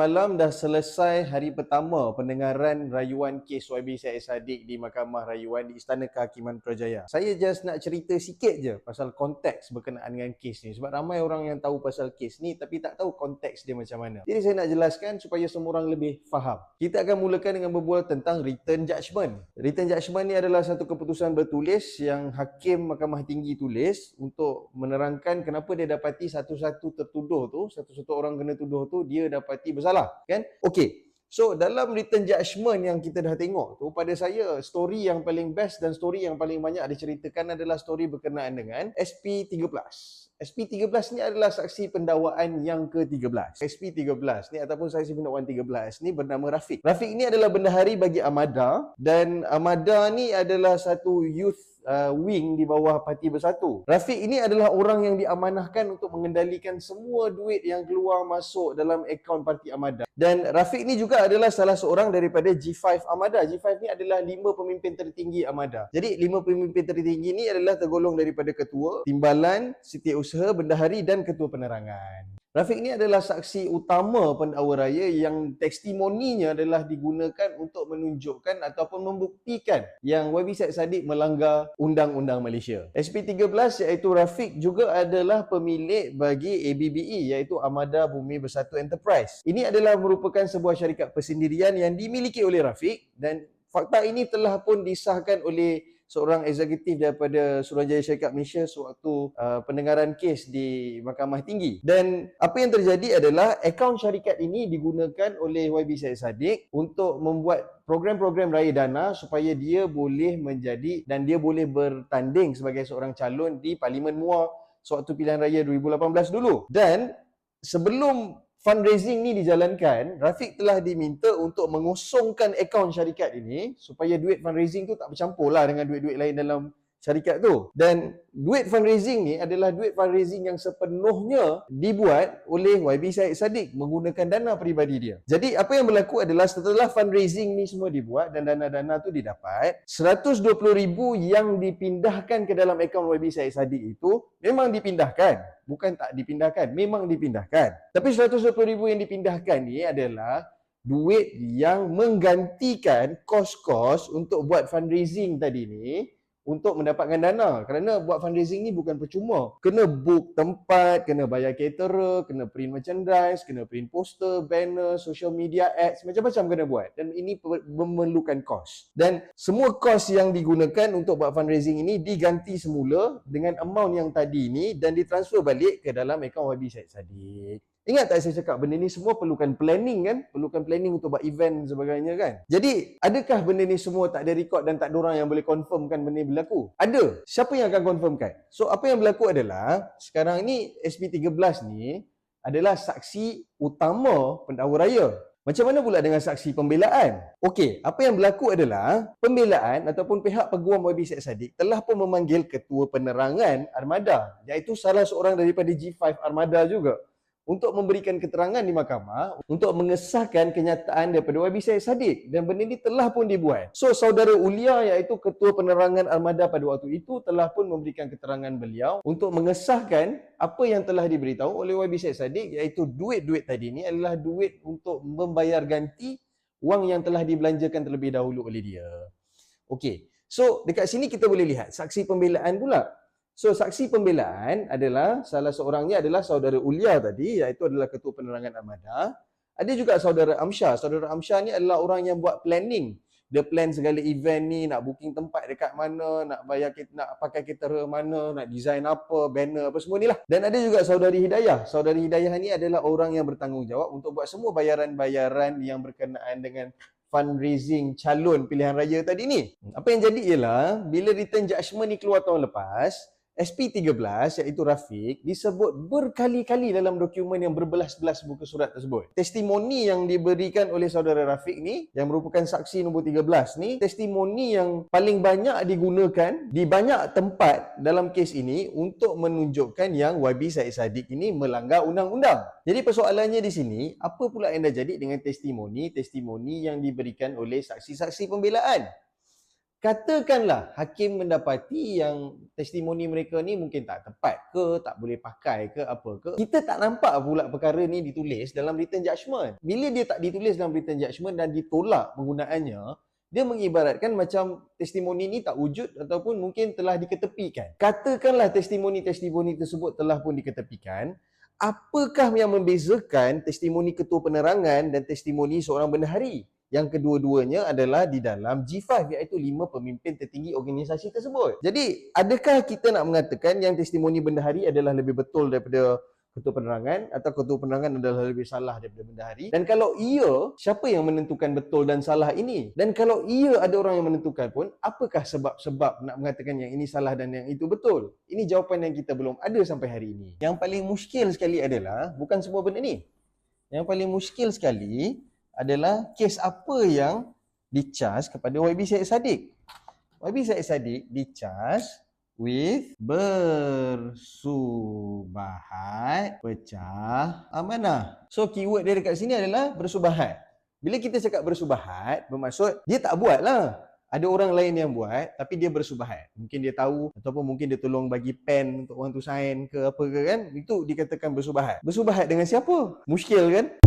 semalam dah selesai hari pertama pendengaran rayuan kes YB Syed Saddiq di Mahkamah Rayuan di Istana Kehakiman Putrajaya. Saya just nak cerita sikit je pasal konteks berkenaan dengan kes ni. Sebab ramai orang yang tahu pasal kes ni tapi tak tahu konteks dia macam mana. Jadi saya nak jelaskan supaya semua orang lebih faham. Kita akan mulakan dengan berbual tentang written judgement. Written judgement ni adalah satu keputusan bertulis yang Hakim Mahkamah Tinggi tulis untuk menerangkan kenapa dia dapati satu-satu tertuduh tu, satu-satu orang kena tuduh tu, dia dapati bersalah, kan? Okey. So dalam written judgement yang kita dah tengok tu, pada saya story yang paling best dan story yang paling banyak diceritakan adalah story berkenaan dengan SP13. SP13 ni adalah saksi pendakwaan yang ke-13. SP13 ni ataupun saksi pendakwaan 13 ni bernama Rafiq. Rafiq ni adalah bendahari bagi Amada, dan Amada ni adalah satu youth wing di bawah Parti Bersatu. Rafiq ini adalah orang yang diamanahkan untuk mengendalikan semua duit yang keluar masuk dalam akaun Parti Amada. Dan Rafiq ni juga adalah salah seorang daripada G5 Amada. G5 ni adalah 5 pemimpin tertinggi Amada. Jadi 5 pemimpin tertinggi ni adalah tergolong daripada ketua, timbalan, setiausaha, bendahari dan ketua penerangan. Rafiq ni adalah saksi utama pendakwa raya yang testimoninya adalah digunakan untuk menunjukkan ataupun membuktikan yang YB Syed Saddiq melanggar Undang-Undang Malaysia. SP13 iaitu Rafiq juga adalah pemilik bagi ABBE iaitu Amada Bumi Bersatu Enterprise. Ini adalah merupakan sebuah syarikat persendirian yang dimiliki oleh Rafiq, dan fakta ini telah pun disahkan oleh seorang eksekutif daripada Suruhanjaya Syarikat Malaysia sewaktu pendengaran kes di Mahkamah Tinggi. Dan apa yang terjadi adalah akaun syarikat ini digunakan oleh YB Syed Saddiq untuk membuat program-program raya dana supaya dia boleh menjadi dan dia boleh bertanding sebagai seorang calon di Parlimen Muar sewaktu pilihan raya 2018 dulu. Dan sebelum fundraising ni dijalankan, Rafiq telah diminta untuk mengosongkan akaun syarikat ini supaya duit fundraising tu tak bercampur lah dengan duit-duit lain dalam syarikat tu. Dan duit fundraising ni adalah duit fundraising yang sepenuhnya dibuat oleh YB Syed Saddiq menggunakan dana peribadi dia. Jadi apa yang berlaku adalah setelah fundraising ni semua dibuat dan dana-dana tu didapat, 120,000 yang dipindahkan ke dalam akaun YB Syed Saddiq itu memang dipindahkan. Bukan tak dipindahkan, memang dipindahkan. Tapi 120,000 yang dipindahkan ni adalah duit yang menggantikan kos-kos untuk buat fundraising tadi ni untuk mendapatkan dana. Kerana buat fundraising ni bukan percuma. Kena book tempat, kena bayar caterer, kena print merchandise, kena print poster, banner, social media ads, macam-macam kena buat. Dan ini memerlukan kos. Dan semua kos yang digunakan untuk buat fundraising ini diganti semula dengan amount yang tadi ni dan ditransfer balik ke dalam akaun YB Syed Saddiq. Ingat tak saya cakap benda ni semua perlukan planning, kan? Perlukan planning untuk buat event dan sebagainya, kan? Jadi, adakah benda ni semua tak ada record dan tak ada orang yang boleh confirmkan benda ni berlaku? Ada. Siapa yang akan confirmkan? So, apa yang berlaku adalah sekarang ni SP13 ni adalah saksi utama pendakwa raya. Macam mana pula dengan saksi pembelaan? Okey, apa yang berlaku adalah pembelaan ataupun pihak peguam YB Syed Saddiq telah pun memanggil ketua penerangan Armada, iaitu salah seorang daripada G5 Armada juga, untuk memberikan keterangan di mahkamah untuk mengesahkan kenyataan daripada YB Syed Saddiq, dan benda ini telah pun dibuat. So saudara Ulia iaitu ketua penerangan Armada pada waktu itu telah pun memberikan keterangan beliau untuk mengesahkan apa yang telah diberitahu oleh YB Syed Saddiq, iaitu duit-duit tadi ni adalah duit untuk membayar ganti wang yang telah dibelanjakan terlebih dahulu oleh dia. Okey. So dekat sini kita boleh lihat saksi pembelaan pula. So, saksi pembelaan adalah salah seorangnya adalah saudara Ulia tadi, iaitu adalah ketua penerangan Armada. Ada juga saudara Amsyar. Saudara Amsyar ni adalah orang yang buat planning. Dia plan segala event ni, nak booking tempat dekat mana, nak bayar, nak pakai caterer mana, nak design apa, banner apa semua ni lah. Dan ada juga saudari Hidayah. Saudari Hidayah ni adalah orang yang bertanggungjawab untuk buat semua bayaran-bayaran yang berkenaan dengan fundraising calon pilihan raya tadi ni. Apa yang jadi ialah bila written judgement ni keluar tahun lepas, SP13 iaitu Rafiq disebut berkali-kali dalam dokumen yang berbelas-belas buku surat tersebut. Testimoni yang diberikan oleh saudara Rafiq ni yang merupakan saksi nombor 13 ni, testimoni yang paling banyak digunakan di banyak tempat dalam kes ini untuk menunjukkan yang YB Syed Saddiq ini melanggar undang-undang. Jadi persoalannya di sini, apa pula yang dah jadi dengan testimoni yang diberikan oleh saksi-saksi pembelaan? Katakanlah hakim mendapati yang testimoni mereka ni mungkin tak tepat ke, tak boleh pakai ke, apa ke. Kita tak nampak pula perkara ni ditulis dalam written judgment. Bila dia tak ditulis dalam written judgment dan ditolak penggunaannya, dia mengibaratkan macam testimoni ni tak wujud ataupun mungkin telah diketepikan. Katakanlah testimoni-testimoni tersebut telah pun diketepikan, apakah yang membezakan testimoni ketua penerangan dan testimoni seorang bendahari? Yang kedua-duanya adalah di dalam G5, iaitu 5 pemimpin tertinggi organisasi tersebut. Jadi, adakah kita nak mengatakan yang testimoni bendahari adalah lebih betul daripada ketua penerangan atau ketua penerangan adalah lebih salah daripada bendahari? Dan kalau iya, siapa yang menentukan betul dan salah ini? Dan kalau iya ada orang yang menentukan pun, apakah sebab-sebab nak mengatakan yang ini salah dan yang itu betul? Ini jawapan yang kita belum ada sampai hari ini. Yang paling muskil sekali adalah, bukan semua benda ni. Yang paling muskil sekali adalah kes apa yang dicas kepada YB Syed Saddiq. YB Syed Saddiq dicas with bersubahat pecah amanah. So keyword dia dekat sini adalah bersubahat. Bila kita cakap bersubahat, bermaksud dia tak buat lah. Ada orang lain yang buat, tapi dia bersubahat. Mungkin dia tahu, ataupun mungkin dia tolong bagi pen untuk orang tu sign ke apa ke kan. Itu dikatakan bersubahat. Bersubahat dengan siapa? Muskil kan?